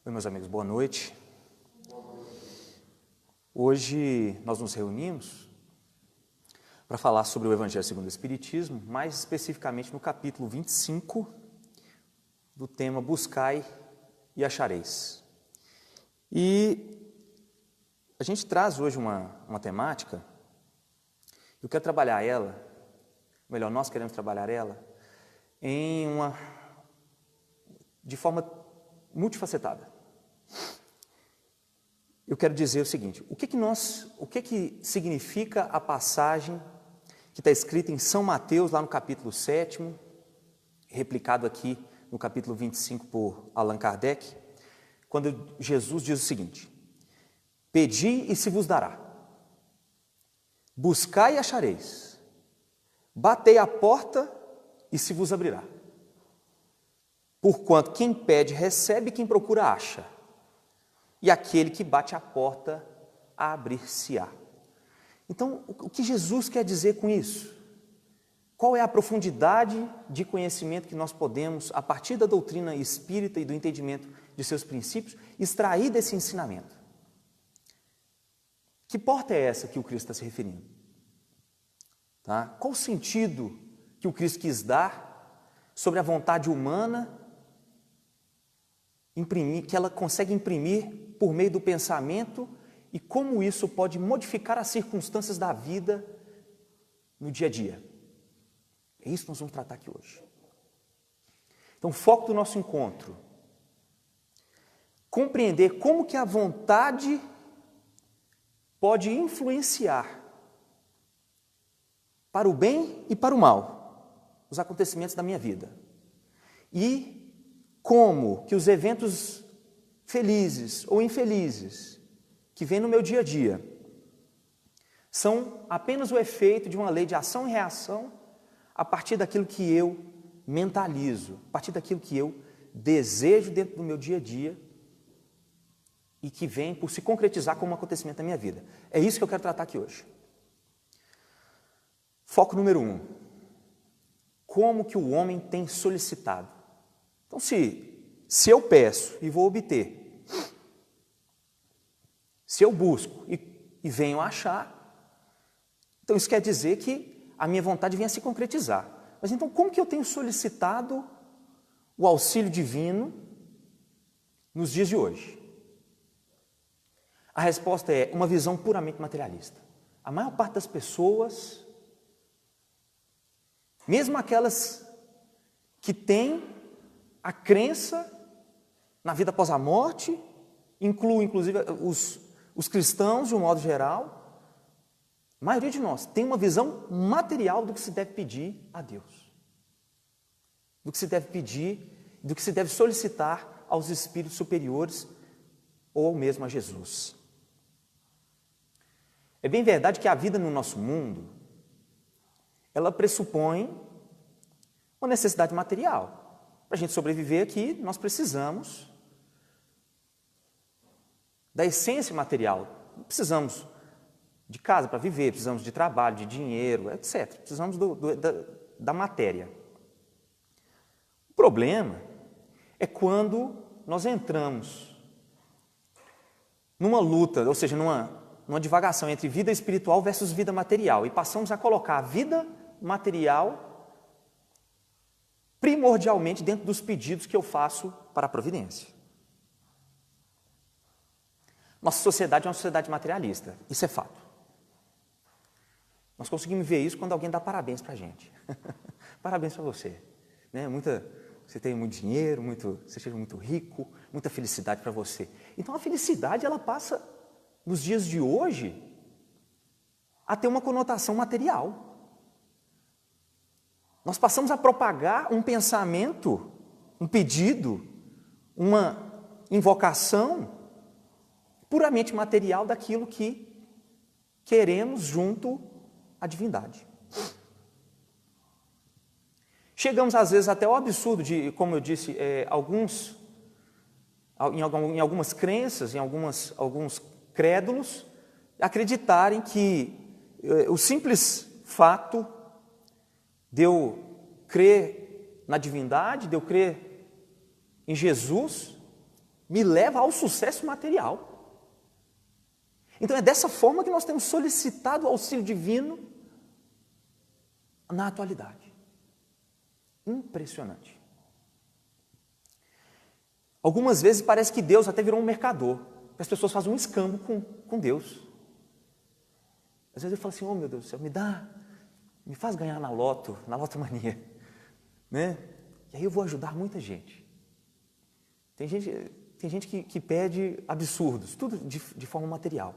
Oi, meus amigos, boa noite. Hoje nós nos reunimos para falar sobre o Evangelho segundo o Espiritismo, mais especificamente no capítulo 25 do tema Buscai e Achareis. E a gente traz hoje uma temática, eu quero trabalhar ela, melhor, nós queremos trabalhar ela, de forma multifacetada. Eu quero dizer o seguinte, o que significa a passagem que está escrita em São Mateus, lá no capítulo 7, replicado aqui no capítulo 25 por Allan Kardec, quando Jesus diz o seguinte: pedi e se vos dará, buscai e achareis, batei a porta e se vos abrirá. Porquanto quem pede recebe, quem procura acha, e aquele que bate a porta abrir-se-á. Então, o que Jesus quer dizer com isso? Qual é a profundidade de conhecimento que nós podemos, a partir da doutrina espírita e do entendimento de seus princípios, extrair desse ensinamento? Que porta é essa que o Cristo está se referindo? Tá? Qual o sentido que o Cristo quis dar sobre a vontade humana, que ela consegue imprimir por meio do pensamento, e como isso pode modificar as circunstâncias da vida no dia a dia? É isso que nós vamos tratar aqui hoje. Então, o foco do nosso encontro: compreender como que a vontade pode influenciar para o bem e para o mal os acontecimentos da minha vida. E como que os eventos felizes ou infelizes que vêm no meu dia a dia são apenas o efeito de uma lei de ação e reação a partir daquilo que eu mentalizo, a partir daquilo que eu desejo dentro do meu dia a dia e que vem por se concretizar como um acontecimento da minha vida. É isso que eu quero tratar aqui hoje. Foco número 1. Como que o homem tem solicitado? Então, se eu peço e vou obter, se eu busco e venho a achar, então isso quer dizer que a minha vontade venha a se concretizar. Mas então, como que eu tenho solicitado o auxílio divino nos dias de hoje? A resposta é uma visão puramente materialista. A maior parte das pessoas, mesmo aquelas que têm a crença na vida após a morte, inclusive os cristãos de um modo geral, a maioria de nós tem uma visão material do que se deve pedir a Deus, do que se deve pedir, do que se deve solicitar aos espíritos superiores ou mesmo a Jesus. É bem verdade que a vida no nosso mundo, ela pressupõe uma necessidade material. Para a gente sobreviver aqui, nós precisamos da essência material. Precisamos de casa para viver, precisamos de trabalho, de dinheiro, etc. Precisamos da matéria. O problema é quando nós entramos numa luta, ou seja, numa divagação entre vida espiritual versus vida material, e passamos a colocar a vida material primordialmente dentro dos pedidos que eu faço para a providência. Nossa sociedade é uma sociedade materialista, isso é fato. Nós conseguimos ver isso quando alguém dá parabéns para a gente. Parabéns para você. Né? Você tem muito dinheiro, você seja muito rico, muita felicidade para você. Então a felicidade, ela passa, nos dias de hoje, a ter uma conotação material. Nós passamos a propagar um pensamento, um pedido, uma invocação puramente material daquilo que queremos junto à divindade. Chegamos às vezes até ao absurdo de, como eu disse, em algumas crenças, em alguns crédulos, acreditarem que o simples fato de eu crer na divindade, de eu crer em Jesus, me leva ao sucesso material. Então é dessa forma que nós temos solicitado o auxílio divino na atualidade. Impressionante. Algumas vezes parece que Deus até virou um mercador, que as pessoas fazem um escambo com Deus. Às vezes eu falo assim, oh meu Deus do céu, me faz ganhar na lotomania, né? E aí eu vou ajudar muita gente. Tem gente que pede absurdos, tudo de forma material.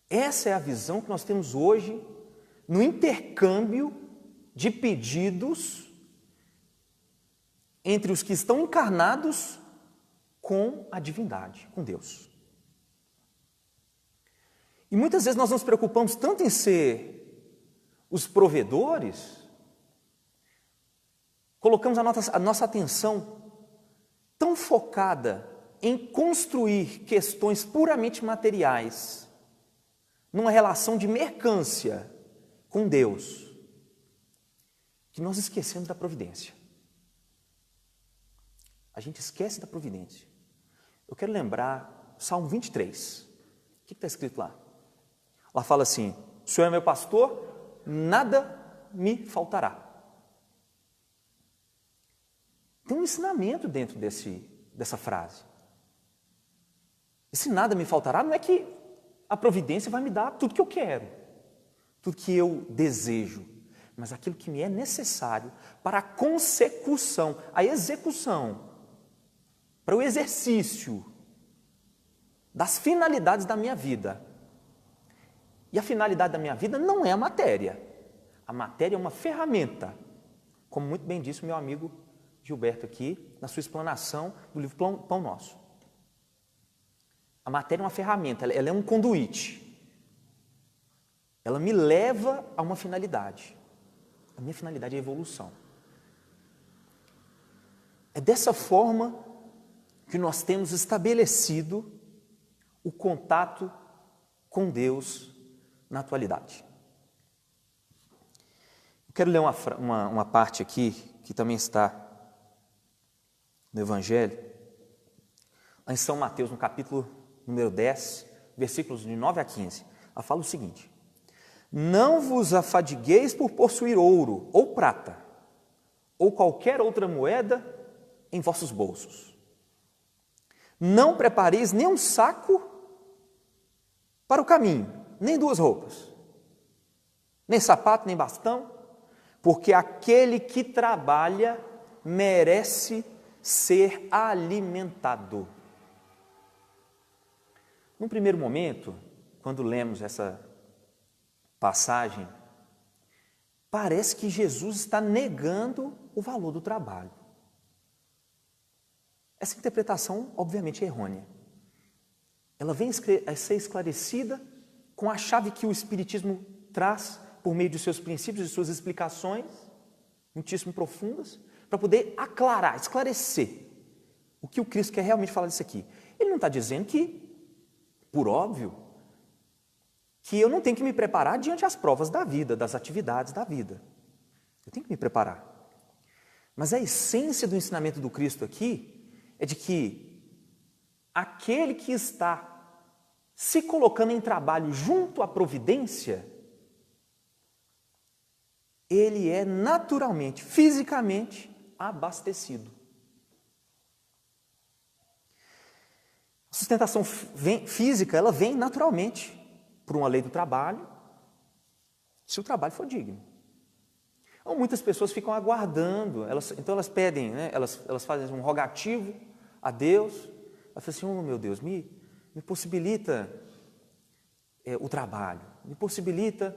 Essa é a visão que nós temos hoje no intercâmbio de pedidos entre os que estão encarnados com a divindade, com Deus. E muitas vezes nós nos preocupamos tanto em ser os provedores, colocamos a nossa atenção tão focada em construir questões puramente materiais, numa relação de mercância com Deus, que nós esquecemos da providência. A gente esquece da providência. Eu quero lembrar Salmo 23. O que está escrito lá? Lá fala assim, o Senhor é meu pastor, nada me faltará. Tem um ensinamento dentro dessa frase. Esse nada me faltará não é que a providência vai me dar tudo que eu quero, tudo que eu desejo, mas aquilo que me é necessário para a consecução, a execução, para o exercício das finalidades da minha vida. E a finalidade da minha vida não é a matéria. A matéria é uma ferramenta, como muito bem disse o meu amigo Gilberto aqui, na sua explanação do livro Pão Nosso. A matéria é uma ferramenta, ela é um conduíte. Ela me leva a uma finalidade. A minha finalidade é a evolução. É dessa forma que nós temos estabelecido o contato com Deus na atualidade. Eu quero ler uma parte aqui, que também está no Evangelho, lá em São Mateus, no capítulo número 10, versículos de 9 a 15. Ela fala o seguinte: não vos afadigueis por possuir ouro ou prata, ou qualquer outra moeda em vossos bolsos. Não prepareis nem um saco para o caminho, nem duas roupas, nem sapato, nem bastão, porque aquele que trabalha merece ser alimentado. Num primeiro momento, quando lemos essa passagem, parece que Jesus está negando o valor do trabalho. Essa interpretação, obviamente, é errônea. Ela vem a ser esclarecida com a chave que o Espiritismo traz por meio de seus princípios e suas explicações, muitíssimo profundas, para poder aclarar, esclarecer o que o Cristo quer realmente falar disso aqui. Ele não está dizendo que, por óbvio, que eu não tenho que me preparar diante das provas da vida, das atividades da vida. Eu tenho que me preparar. Mas a essência do ensinamento do Cristo aqui é de que aquele que está se colocando em trabalho junto à providência, ele é naturalmente, fisicamente abastecido. A sustentação física, ela vem naturalmente por uma lei do trabalho, se o trabalho for digno. Então, muitas pessoas ficam aguardando, então elas pedem, né, elas fazem um rogativo a Deus, elas falam assim, oh meu Deus, me possibilita o trabalho, me possibilita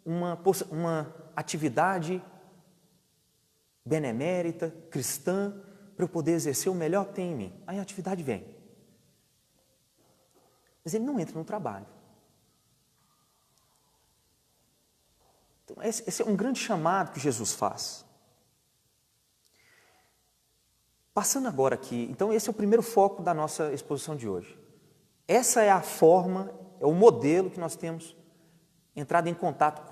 uma atividade benemérita, cristã, para eu poder exercer o melhor que tem em mim. Aí a atividade vem. Mas ele não entra no trabalho. Então, esse é um grande chamado que Jesus faz. Passando agora aqui, então esse é o primeiro foco da nossa exposição de hoje. Essa é a forma, é o modelo que nós temos entrado em contato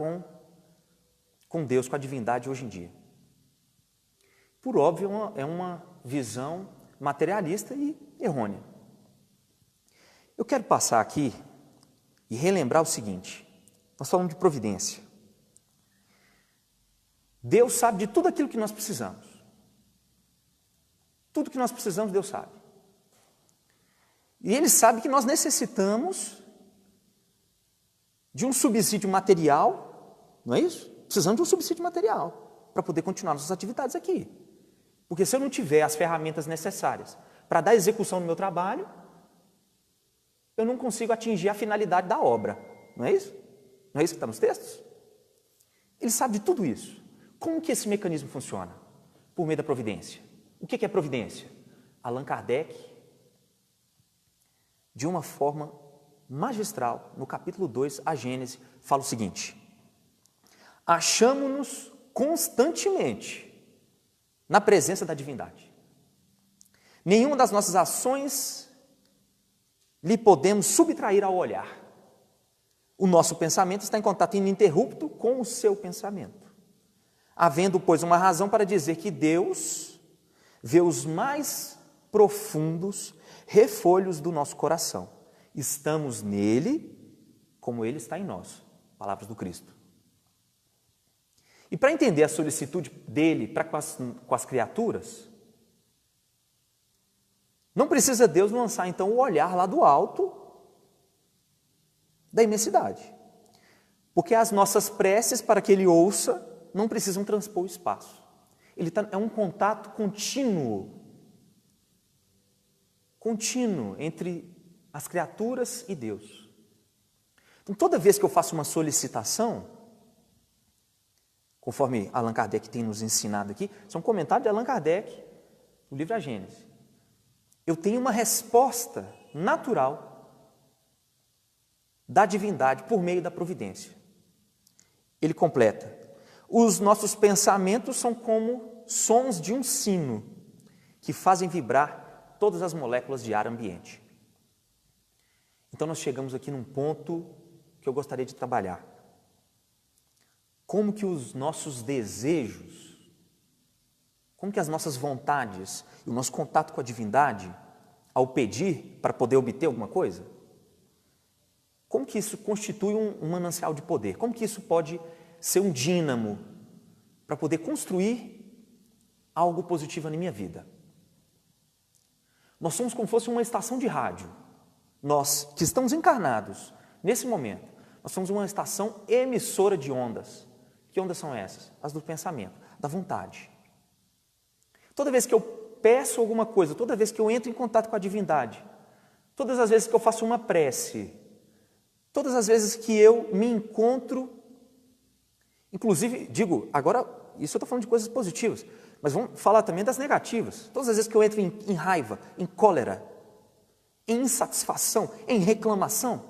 com Deus, com a divindade hoje em dia. Por óbvio, é uma visão materialista e errônea. Eu quero passar aqui e relembrar o seguinte: nós falamos de providência. Deus sabe de tudo aquilo que nós precisamos. Tudo que nós precisamos, Deus sabe. E Ele sabe que nós necessitamos de um subsídio material, não é isso? Precisamos de um subsídio material para poder continuar nossas atividades aqui. Porque se eu não tiver as ferramentas necessárias para dar execução no meu trabalho, eu não consigo atingir a finalidade da obra. Não é isso? Não é isso que está nos textos? Ele sabe de tudo isso. Como que esse mecanismo funciona? Por meio da providência. O que é providência? Allan Kardec, de uma forma magistral, no capítulo 2, a Gênese, fala o seguinte: achamo-nos constantemente na presença da divindade. Nenhuma das nossas ações lhe podemos subtrair ao olhar. O nosso pensamento está em contato ininterrupto com o seu pensamento. Havendo, pois, uma razão para dizer que Deus vê os mais profundos refolhos do nosso coração. Estamos nele, como ele está em nós. Palavras do Cristo. E para entender a solicitude dele para com as criaturas, não precisa Deus lançar então o olhar lá do alto da imensidade. Porque as nossas preces para que ele ouça não precisam transpor o espaço. É um contato contínuo entre as criaturas e Deus. Então, toda vez que eu faço uma solicitação, conforme Allan Kardec tem nos ensinado aqui, isso é um comentário de Allan Kardec, no livro A Gênese. Eu tenho uma resposta natural da divindade por meio da providência. Ele completa: os nossos pensamentos são como sons de um sino que fazem vibrar todas as moléculas de ar ambiente. Então nós chegamos aqui num ponto que eu gostaria de trabalhar. Como que os nossos desejos, como que as nossas vontades e o nosso contato com a divindade, ao pedir para poder obter alguma coisa, como que isso constitui um manancial de poder? Como que isso pode ser um dínamo para poder construir algo positivo na minha vida? Nós somos como se fosse uma estação de rádio. Nós que estamos encarnados nesse momento, nós somos uma estação emissora de ondas. Que ondas são essas? As do pensamento, da vontade. Toda vez que eu peço alguma coisa, toda vez que eu entro em contato com a divindade, todas as vezes que eu faço uma prece, todas as vezes que eu me encontro, inclusive, digo, agora, isso eu estou falando de coisas positivas, mas vamos falar também das negativas. Todas as vezes que eu entro em raiva, em cólera, em insatisfação, em reclamação,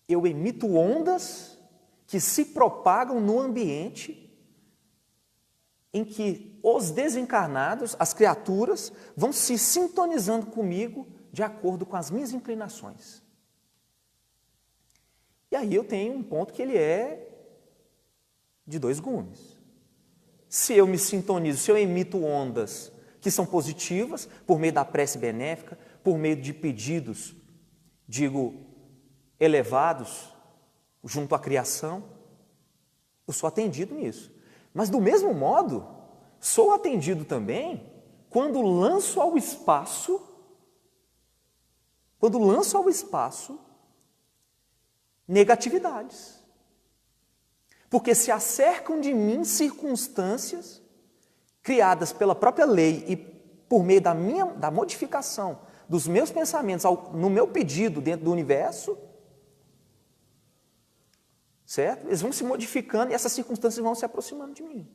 eu emito ondas que se propagam no ambiente em que os desencarnados, as criaturas, vão se sintonizando comigo de acordo com as minhas inclinações. E aí eu tenho um ponto que ele é de dois gumes. Se eu me sintonizo, se eu emito ondas que são positivas, por meio da prece benéfica, por meio de pedidos, digo, elevados, junto à criação, eu sou atendido nisso. Mas do mesmo modo, sou atendido também quando lanço ao espaço negatividades. Porque se acercam de mim circunstâncias criadas pela própria lei e por meio da modificação dos meus pensamentos no meu pedido dentro do universo, certo? Eles vão se modificando e essas circunstâncias vão se aproximando de mim.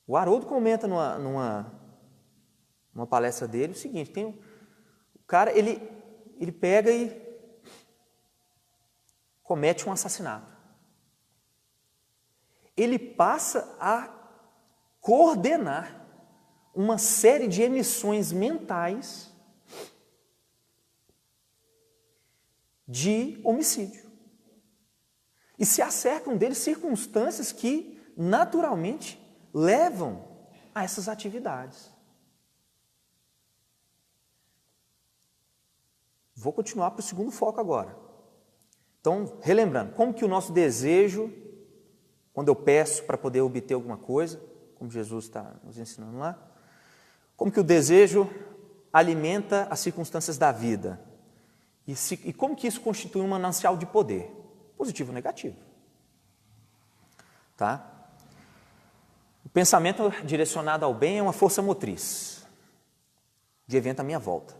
O Haroldo comenta numa palestra dele o seguinte: o cara, ele pega e comete um assassinato. Ele passa a coordenar uma série de emissões mentais de homicídio. E se acercam dele circunstâncias que, naturalmente, levam a essas atividades. Vou continuar para o segundo foco agora. Então, relembrando, como que o nosso desejo, quando eu peço para poder obter alguma coisa, como Jesus está nos ensinando lá, como que o desejo alimenta as circunstâncias da vida? E como que isso constitui um manancial de poder? Positivo ou negativo? Tá? O pensamento direcionado ao bem é uma força motriz de evento à minha volta.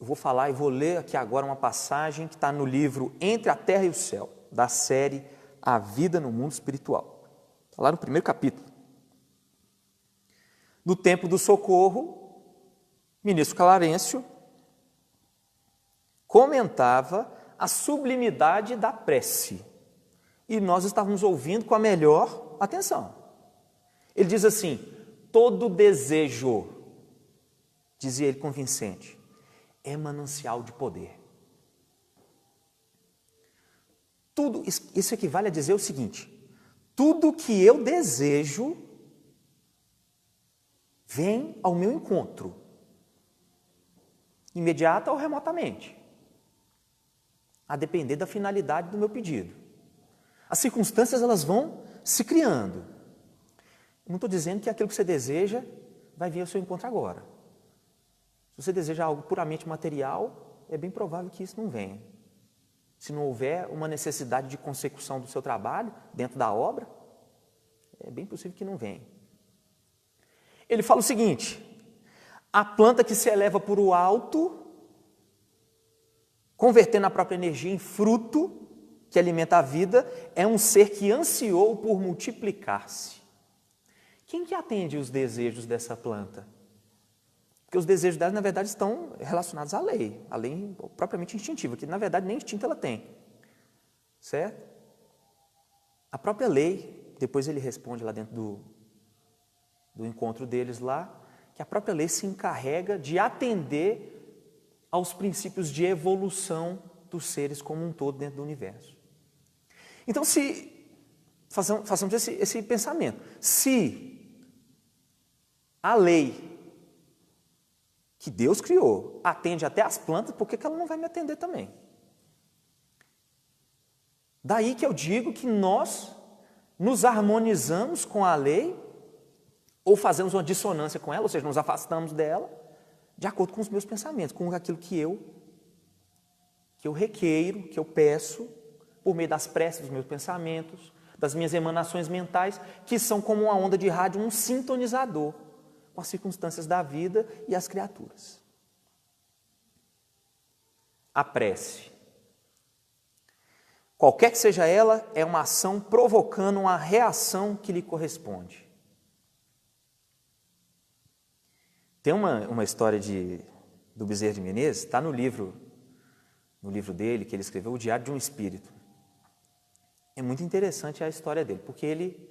Eu vou falar e vou ler aqui agora uma passagem que está no livro Entre a Terra e o Céu, da série A Vida no Mundo Espiritual. Está lá no primeiro capítulo. No tempo do socorro, ministro Clarencio comentava a sublimidade da prece. E nós estávamos ouvindo com a melhor atenção. Ele diz assim: todo desejo, dizia ele convincente, é manancial de poder. Tudo, isso equivale a dizer o seguinte: tudo que eu desejo vem ao meu encontro, imediata ou remotamente, a depender da finalidade do meu pedido. As circunstâncias, elas vão se criando. Eu não estou dizendo que aquilo que você deseja vai vir ao seu encontro agora. Se você deseja algo puramente material, é bem provável que isso não venha. Se não houver uma necessidade de consecução do seu trabalho dentro da obra, é bem possível que não venha. Ele fala o seguinte: a planta que se eleva por o alto, convertendo a própria energia em fruto que alimenta a vida, é um ser que ansiou por multiplicar-se. Quem que atende os desejos dessa planta? Porque os desejos dela, na verdade, estão relacionados à lei propriamente instintiva, que na verdade nem instinto ela tem. Certo? A própria lei, depois ele responde lá dentro do encontro deles lá, que a própria lei se encarrega de atender aos princípios de evolução dos seres como um todo dentro do universo. Então, se façamos esse pensamento, se a lei que Deus criou atende até as plantas, por que ela não vai me atender também? Daí que eu digo que nós nos harmonizamos com a lei ou fazemos uma dissonância com ela, ou seja, nos afastamos dela, de acordo com os meus pensamentos, com aquilo que eu requeiro, que eu peço, por meio das preces dos meus pensamentos, das minhas emanações mentais, que são como uma onda de rádio, um sintonizador com as circunstâncias da vida e as criaturas. A prece, qualquer que seja ela, é uma ação provocando uma reação que lhe corresponde. Tem uma história do Bezerra de Menezes, está no livro dele, que ele escreveu, O Diário de um Espírito. É muito interessante a história dele, porque ele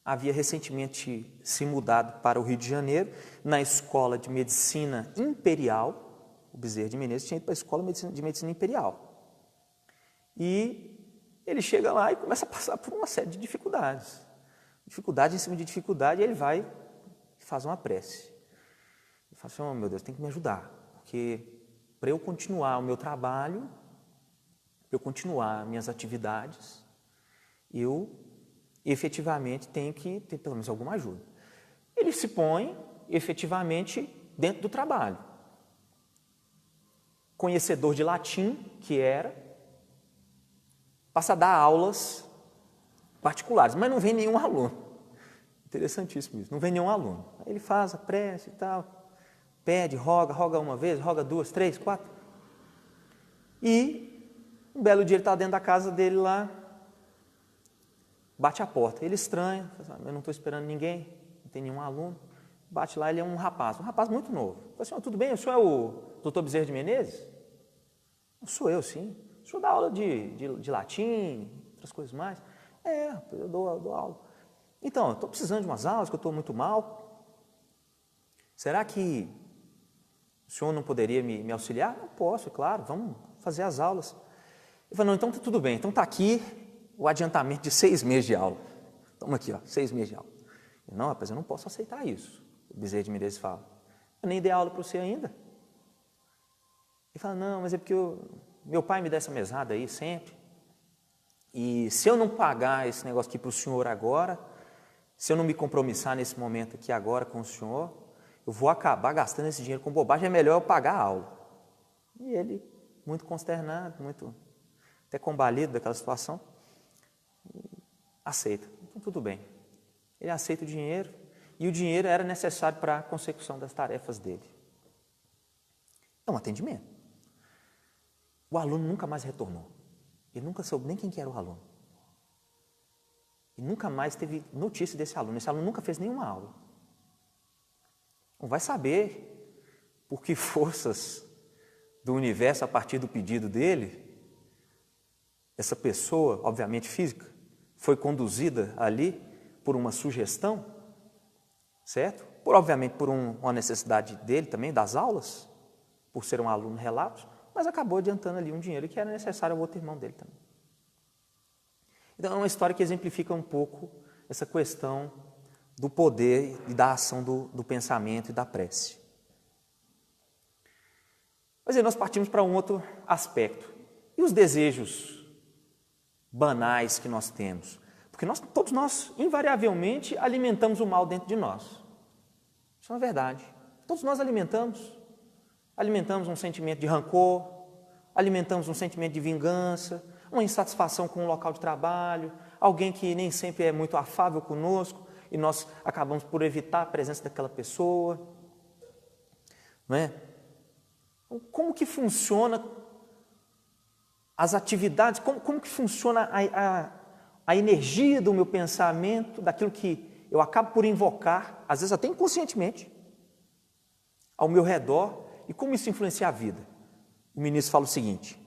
havia recentemente se mudado para o Rio de Janeiro, na Escola de Medicina Imperial. O Bezerra de Menezes tinha ido para a Escola de Medicina Imperial. E ele chega lá e começa a passar por uma série de dificuldades. Dificuldade em cima de dificuldade, e ele vai e faz uma prece. Ele fala assim: oh, meu Deus, tem que me ajudar, porque para eu continuar o meu trabalho, para eu continuar minhas atividades, eu efetivamente tenho que ter pelo menos alguma ajuda. Ele se põe efetivamente dentro do trabalho. Conhecedor de latim, que era, passa a dar aulas particulares, mas não vem nenhum aluno. Interessantíssimo isso, não vem nenhum aluno. Aí ele faz a prece e tal, pede, roga uma vez, roga 2, 3, 4. E um belo dia ele está dentro da casa dele lá, bate a porta, ele estranha, eu não estou esperando ninguém, não tem nenhum aluno. Bate lá, ele é um rapaz muito novo. Fala assim: tudo bem, o senhor é o doutor Bezerra de Menezes? Sou eu, sim. O senhor dá aula de latim, outras coisas mais? Eu dou aula. Então, eu estou precisando de umas aulas, que eu estou muito mal. Será que o senhor não poderia me auxiliar? Não posso, é claro, vamos fazer as aulas. Ele falou: não, então tudo bem, então está aqui o adiantamento de 6 meses de aula. Toma aqui, 6 meses de aula. Eu, não, rapaz, eu não posso aceitar isso. Bezerra de Menezes fala. Eu nem dei aula para você ainda. Ele fala, não, mas é porque meu pai me dá essa mesada aí sempre. E se eu não pagar esse negócio aqui para o senhor agora, se eu não me compromissar nesse momento aqui agora com o senhor, eu vou acabar gastando esse dinheiro com bobagem, é melhor eu pagar a aula. E ele, muito consternado, muito até combalido daquela situação, aceita. Então, tudo bem. Ele aceita o dinheiro, e o dinheiro era necessário para a consecução das tarefas dele. É um atendimento. O aluno nunca mais retornou. Ele nunca soube nem quem que era o aluno. E nunca mais teve notícia desse aluno. Esse aluno nunca fez nenhuma aula. Não vai saber por que forças do universo, a partir do pedido dele, essa pessoa, obviamente física, foi conduzida ali por uma sugestão, certo? Obviamente por uma necessidade dele também, das aulas, por ser um aluno relato, mas acabou adiantando ali um dinheiro que era necessário ao outro irmão dele também. Então é uma história que exemplifica um pouco essa questão do poder e da ação do pensamento e da prece. Mas aí nós partimos para um outro aspecto. E os desejos banais que nós temos? Porque todos nós, invariavelmente, alimentamos o mal dentro de nós. Isso é uma verdade. Todos nós alimentamos. Alimentamos um sentimento de rancor, alimentamos um sentimento de vingança, uma insatisfação com o local de trabalho, alguém que nem sempre é muito afável conosco e nós acabamos por evitar a presença daquela pessoa. Não é? Como que funciona as atividades, como que funciona a energia do meu pensamento, daquilo que eu acabo por invocar, às vezes até inconscientemente, ao meu redor, e como isso influencia a vida? O ministro fala o seguinte: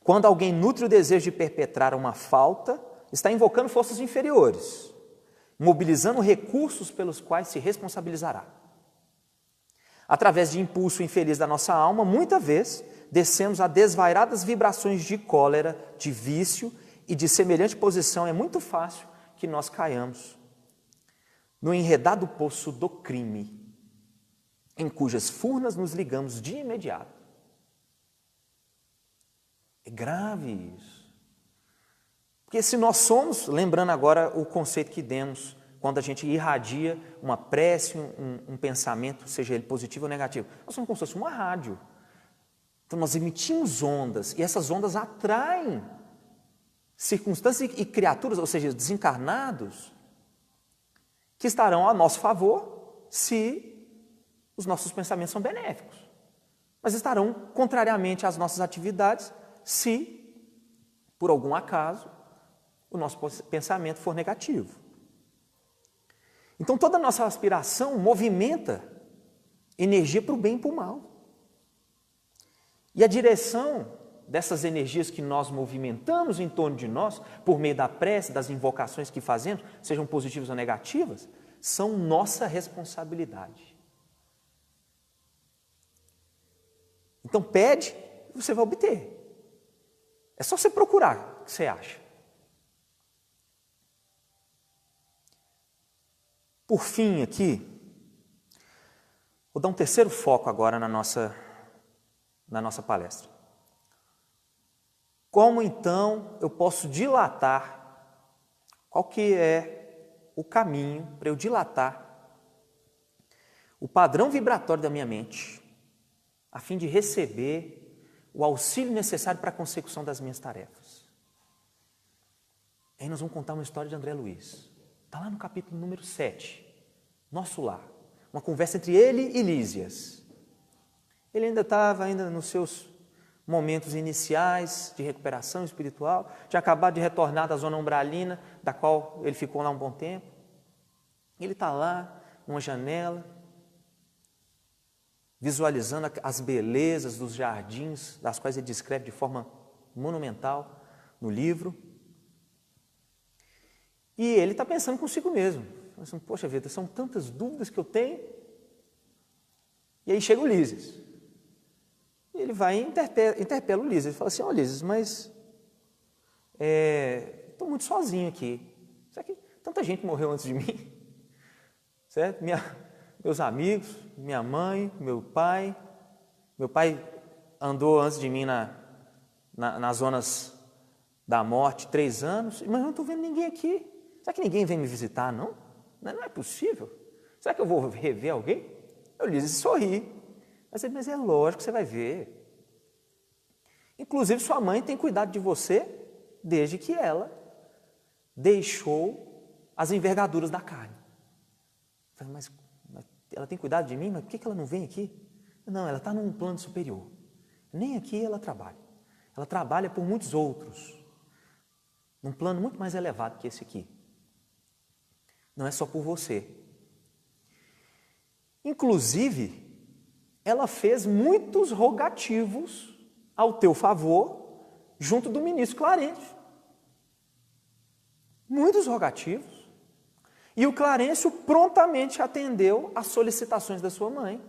quando alguém nutre o desejo de perpetrar uma falta, está invocando forças inferiores, mobilizando recursos pelos quais se responsabilizará. Através de impulso infeliz da nossa alma, muitas vezes descemos a desvairadas vibrações de cólera, de vício, e de semelhante posição é muito fácil que nós caiamos no enredado poço do crime, em cujas furnas nos ligamos de imediato. É grave isso. Porque se nós somos, lembrando agora o conceito que demos, quando a gente irradia uma prece, um pensamento, seja ele positivo ou negativo, nós somos como se fosse uma rádio. Então nós emitimos ondas, e essas ondas atraem circunstâncias e criaturas, ou seja, desencarnados, que estarão a nosso favor se os nossos pensamentos são benéficos, mas estarão contrariamente às nossas atividades se, por algum acaso, o nosso pensamento for negativo. Então toda a nossa aspiração movimenta energia para o bem e para o mal. E a direção dessas energias que nós movimentamos em torno de nós, por meio da prece, das invocações que fazemos, sejam positivas ou negativas, são nossa responsabilidade. Então pede e você vai obter. É só você procurar o que você acha. Por fim aqui, vou dar um terceiro foco agora na nossa palestra. Como então eu posso dilatar, qual que é o caminho para eu dilatar o padrão vibratório da minha mente, a fim de receber o auxílio necessário para a consecução das minhas tarefas? Aí nós vamos contar uma história de André Luiz. Está lá no capítulo número 7, Nosso Lar. Uma conversa entre ele e Lísias. Ele ainda estava nos seus momentos iniciais de recuperação espiritual, tinha acabado de retornar da zona umbralina, da qual ele ficou lá um bom tempo. Ele está lá, numa janela, visualizando as belezas dos jardins, das quais ele descreve de forma monumental no livro. E ele está pensando consigo mesmo. Assim, poxa vida, são tantas dúvidas que eu tenho. E aí chega o Lísias. E ele vai e interpela o Lísias. Ele fala assim: ó, Lísias, mas estou muito sozinho aqui. Será que tanta gente morreu antes de mim? certo? Meus amigos, minha mãe, meu pai. Meu pai andou antes de mim nas zonas da morte 3 anos, mas eu não estou vendo ninguém aqui. Será que ninguém vem me visitar, não? Não é possível. Será que eu vou rever alguém? Eu lhes sorri. Mas é lógico que você vai ver. Inclusive, sua mãe tem cuidado de você desde que ela deixou as envergaduras da carne. Eu falei, mas ela tem cuidado de mim? Mas por que ela não vem aqui? Não, ela está num plano superior. Nem aqui ela trabalha. Ela trabalha por muitos outros. Num plano muito mais elevado que esse aqui. Não é só por você. Inclusive, ela fez muitos rogativos ao teu favor, junto do ministro Clarencio. Muitos rogativos. E o Clarencio prontamente atendeu às solicitações da sua mãe.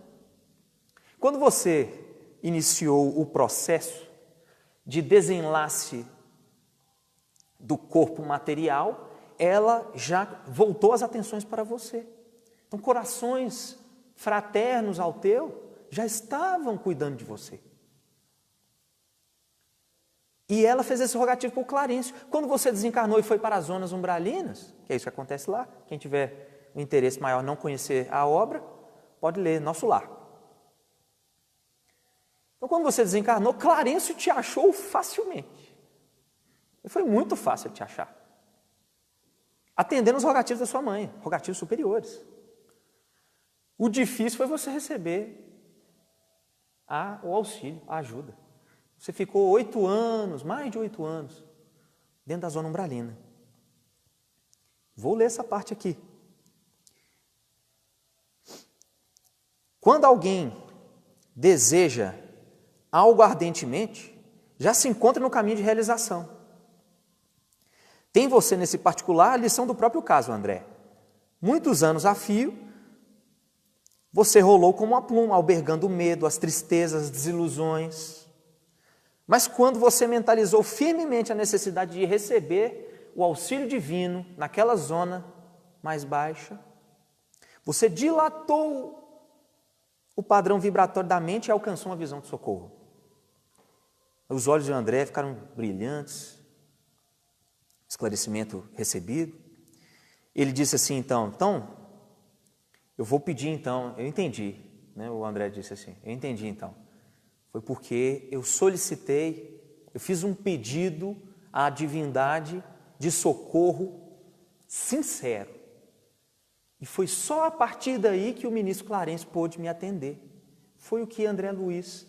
Quando você iniciou o processo de desenlace do corpo material, ela já voltou as atenções para você. Então, corações fraternos ao teu já estavam cuidando de você. E ela fez esse rogativo para o Clarencio. Quando você desencarnou e foi para as zonas umbralinas, que é isso que acontece lá, quem tiver um interesse maior não conhecer a obra, pode ler Nosso Lar. Então, quando você desencarnou, Clarencio te achou facilmente. Foi muito fácil te achar. Atendendo os rogativos da sua mãe, rogativos superiores. O difícil foi você receber o auxílio, a ajuda. Você ficou 8 anos, mais de 8 anos, dentro da zona umbralina. Vou ler essa parte aqui. Quando alguém deseja algo ardentemente, já se encontra no caminho de realização. Tem você, nesse particular, a lição do próprio caso, André. Muitos anos a fio, você rolou como uma pluma, albergando o medo, as tristezas, as desilusões. Mas quando você mentalizou firmemente a necessidade de receber o auxílio divino naquela zona mais baixa, você dilatou o padrão vibratório da mente e alcançou uma visão de socorro. Os olhos de André ficaram brilhantes, esclarecimento recebido. Ele disse assim, então, eu vou pedir então, eu entendi, né? O André disse assim, eu entendi então. Foi porque eu solicitei, eu fiz um pedido à divindade de socorro sincero. E foi só a partir daí que o ministro Clarencio pôde me atender. Foi o que André Luiz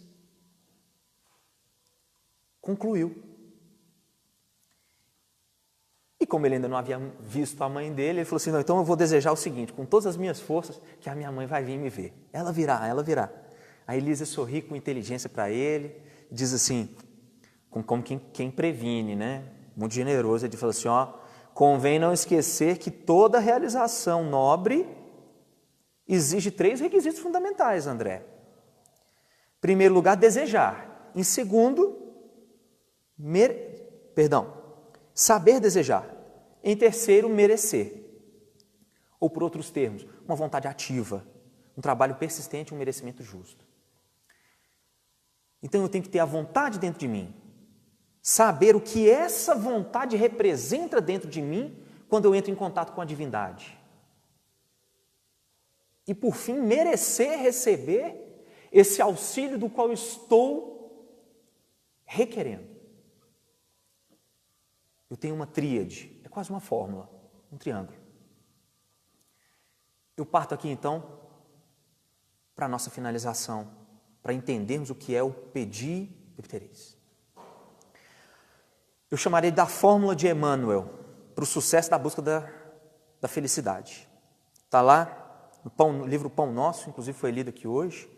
concluiu. E como ele ainda não havia visto a mãe dele, ele falou assim, não, então eu vou desejar o seguinte, com todas as minhas forças, que a minha mãe vai vir me ver. Ela virá, ela virá. A Elisa sorri com inteligência para ele, diz assim, como quem previne, né? Muito generoso, ele fala assim, convém não esquecer que toda realização nobre exige 3 requisitos fundamentais, André. Em primeiro lugar, desejar. Em segundo, saber desejar. Em terceiro, merecer. Ou, por outros termos, uma vontade ativa, um trabalho persistente e um merecimento justo. Então, eu tenho que ter a vontade dentro de mim, saber o que essa vontade representa dentro de mim quando eu entro em contato com a divindade. E, por fim, merecer receber esse auxílio do qual estou requerendo. Eu tenho uma tríade, é quase uma fórmula, um triângulo. Eu parto aqui, então, para a nossa finalização, para entendermos o que é o pedi e obtereis. Eu chamarei da fórmula de Emmanuel para o sucesso da busca da felicidade. Está lá no livro Pão Nosso, inclusive foi lido aqui hoje.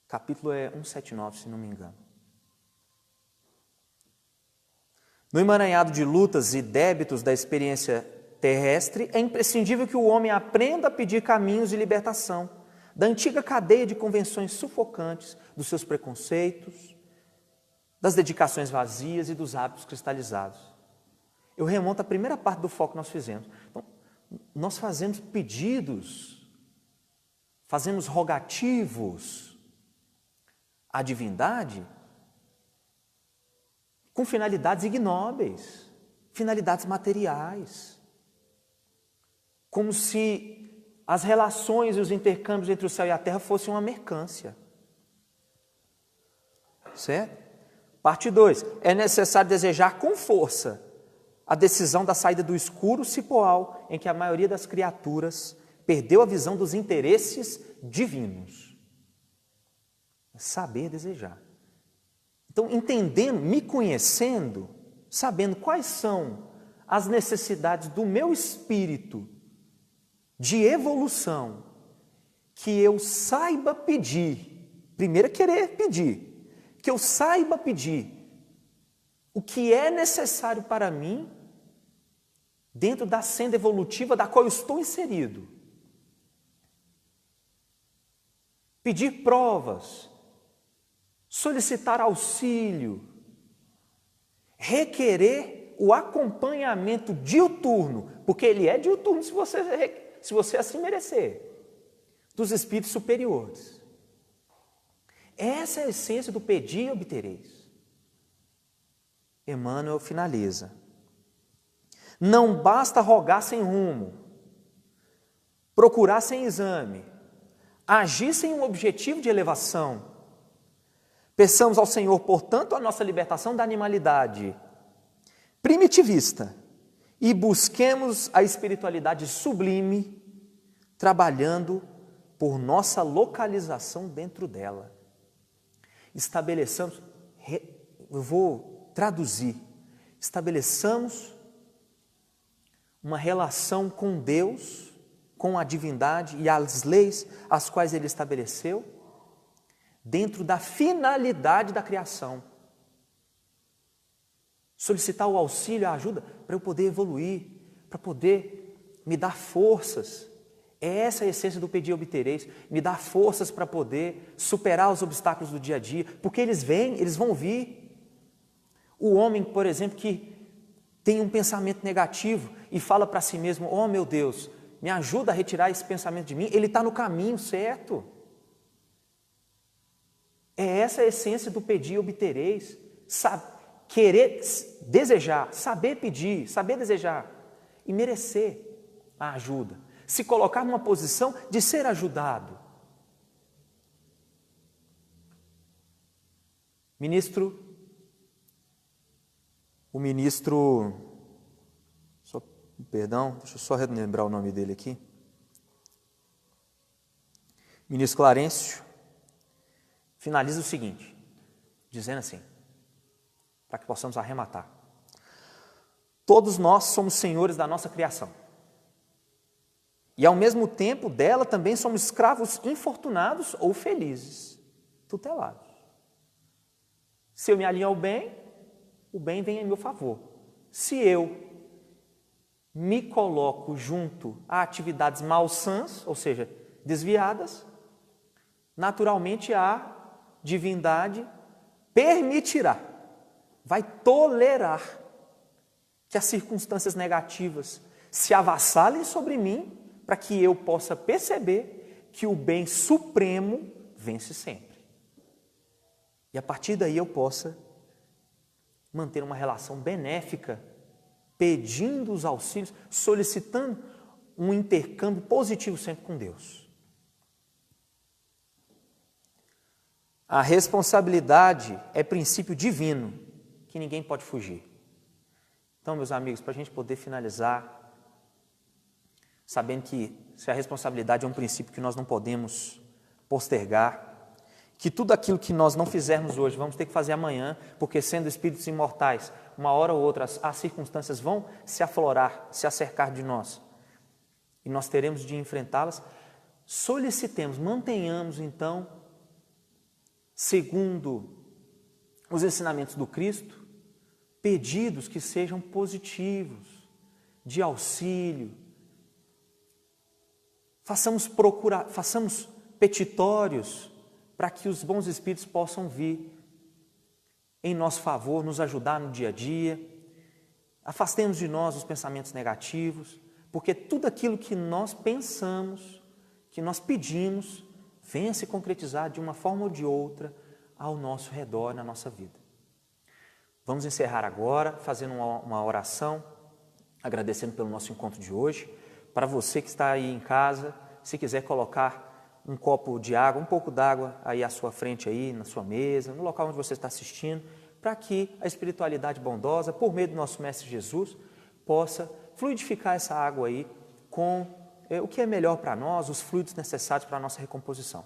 Capítulo é 179, se não me engano. No emaranhado de lutas e débitos da experiência terrestre, é imprescindível que o homem aprenda a pedir caminhos de libertação da antiga cadeia de convenções sufocantes, dos seus preconceitos, das dedicações vazias e dos hábitos cristalizados. Eu remonto à primeira parte do foco que nós fizemos. Então, nós fazemos pedidos, fazemos rogativos à divindade com finalidades ignóbeis, finalidades materiais, como se as relações e os intercâmbios entre o céu e a terra fossem uma mercância. Certo? Parte 2. É necessário desejar com força a decisão da saída do escuro cipoal em que a maioria das criaturas perdeu a visão dos interesses divinos. Saber desejar. Então, entendendo, me conhecendo, sabendo quais são as necessidades do meu espírito de evolução, que eu saiba pedir, primeiro é querer pedir, que eu saiba pedir o que é necessário para mim dentro da senda evolutiva da qual eu estou inserido. Pedir provas, solicitar auxílio, requerer o acompanhamento diuturno, porque ele é diuturno se você assim merecer, dos espíritos superiores. Essa é a essência do pedir e obtereis. Emmanuel finaliza. Não basta rogar sem rumo, procurar sem exame, agir sem um objetivo de elevação. Peçamos ao Senhor, portanto, a nossa libertação da animalidade primitivista e busquemos a espiritualidade sublime, trabalhando por nossa localização dentro dela. Estabeleçamos, eu vou traduzir, estabeleçamos uma relação com Deus, com a divindade e as leis as quais Ele estabeleceu, dentro da finalidade da criação. Solicitar o auxílio, a ajuda, para eu poder evoluir, para poder me dar forças. É essa a essência do pedir e obtereis, me dar forças para poder superar os obstáculos do dia a dia, porque eles vão vir. O homem, por exemplo, que tem um pensamento negativo e fala para si mesmo, oh meu Deus, me ajuda a retirar esse pensamento de mim, ele está no caminho certo. É essa a essência do pedir e obtereis, querer, desejar, saber pedir, saber desejar e merecer a ajuda, se colocar numa posição de ser ajudado. O ministro, deixa eu só relembrar o nome dele aqui. Ministro Clarencio finaliza o seguinte, dizendo assim, para que possamos arrematar. Todos nós somos senhores da nossa criação. E ao mesmo tempo dela também somos escravos infortunados ou felizes, tutelados. Se eu me alinho ao bem, o bem vem em meu favor. Se eu me coloco junto a atividades malsãs, ou seja, desviadas, naturalmente a divindade permitirá, vai tolerar que as circunstâncias negativas se avassalem sobre mim para que eu possa perceber que o bem supremo vence sempre. E a partir daí eu possa manter uma relação benéfica, pedindo os auxílios, solicitando um intercâmbio positivo sempre com Deus. A responsabilidade é princípio divino, que ninguém pode fugir. Então, meus amigos, para a gente poder finalizar, sabendo que se a responsabilidade é um princípio que nós não podemos postergar, que tudo aquilo que nós não fizermos hoje, vamos ter que fazer amanhã, porque sendo espíritos imortais, uma hora ou outra as circunstâncias vão se aflorar, se acercar de nós, e nós teremos de enfrentá-las. Solicitemos, mantenhamos então, segundo os ensinamentos do Cristo, pedidos que sejam positivos, de auxílio. Façamos petitórios para que os bons espíritos possam vir em nosso favor, nos ajudar no dia a dia. Afastemos de nós os pensamentos negativos, porque tudo aquilo que nós pensamos, que nós pedimos, venha se concretizar de uma forma ou de outra ao nosso redor, na nossa vida. Vamos encerrar agora fazendo uma oração, agradecendo pelo nosso encontro de hoje. Para você que está aí em casa, se quiser colocar um copo de água, um pouco d'água aí à sua frente, aí, na sua mesa, no local onde você está assistindo, para que a espiritualidade bondosa, por meio do nosso Mestre Jesus, possa fluidificar essa água aí com o que é melhor para nós, os fluidos necessários para a nossa recomposição.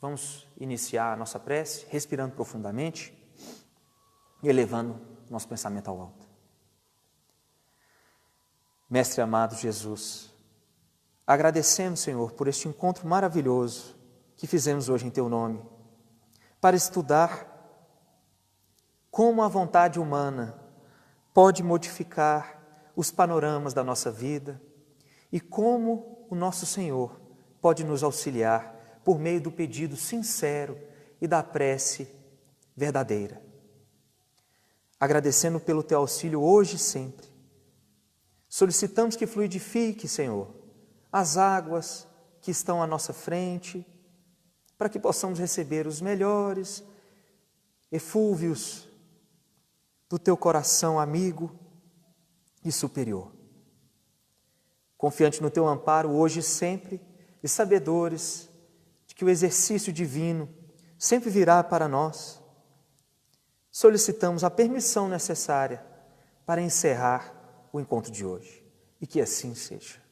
Vamos iniciar a nossa prece, respirando profundamente e elevando nosso pensamento ao alto. Mestre amado Jesus, agradecemos, Senhor, por este encontro maravilhoso que fizemos hoje em Teu nome, para estudar como a vontade humana pode modificar os panoramas da nossa vida e como o nosso Senhor pode nos auxiliar por meio do pedido sincero e da prece verdadeira. Agradecendo pelo Teu auxílio hoje e sempre, solicitamos que fluidifique, Senhor, as águas que estão à nossa frente, para que possamos receber os melhores eflúvios do Teu coração amigo e superior. Confiante no Teu amparo hoje e sempre, e sabedores de que o exercício divino sempre virá para nós, solicitamos a permissão necessária para encerrar o encontro de hoje. E que assim seja.